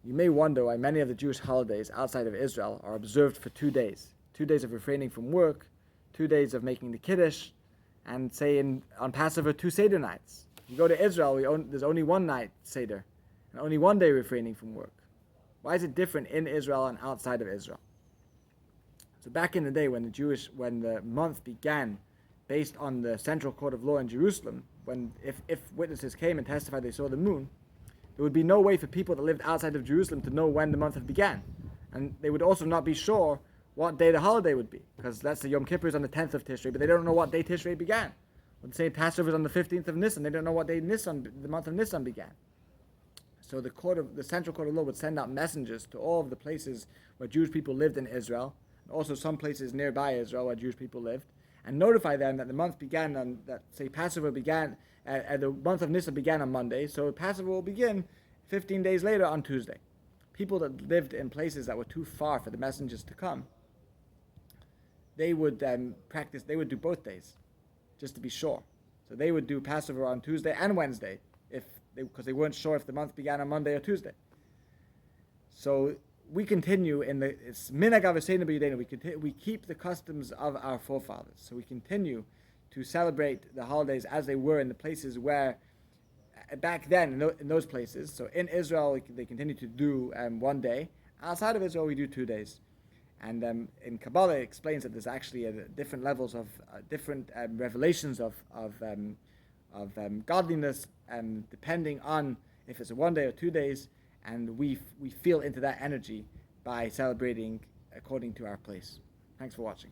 You may wonder why many of the Jewish holidays outside of Israel are observed for 2 days. 2 days of refraining from work, 2 days of making the Kiddush, and say on Passover, 2 Seder nights. You go to Israel, there's only one night Seder, and only 1 day refraining from work. Why is it different in Israel and outside of Israel? So back in the day when the month began based on the central court of law in Jerusalem, if witnesses came and testified they saw the moon, there would be no way for people that lived outside of Jerusalem to know when the month had began. And they would also not be sure what day the holiday would be. Because let's say Yom Kippur is on the 10th of Tishrei, but they don't know what day Tishrei began. Or say Passover is on the 15th of Nissan, they don't know what day the month of Nissan began. So the central court of law would send out messengers to all of the places where Jewish people lived in Israel, and also some places nearby Israel where Jewish people lived, and notify them that the month began on, that say Passover began, the month of Nissan began on Monday, so Passover will begin 15 days later on Tuesday. People that lived in places that were too far for the messengers to come, they would they would do both days, just to be sure. So they would do Passover on Tuesday and Wednesday, because they weren't sure if the month began on Monday or Tuesday. So we continue it's minhag Avosenu b'Yidenu. We keep the customs of our forefathers. So we continue to celebrate the holidays as they were in the places where, back then, in those places. So in Israel, they continue to do 1 day. Outside of Israel, we do 2 days. And in Kabbalah, it explains that there's actually different levels of different revelations of godliness, depending on if it's a 1 day or 2 days. And we feel into that energy by celebrating according to our place. Thanks for watching.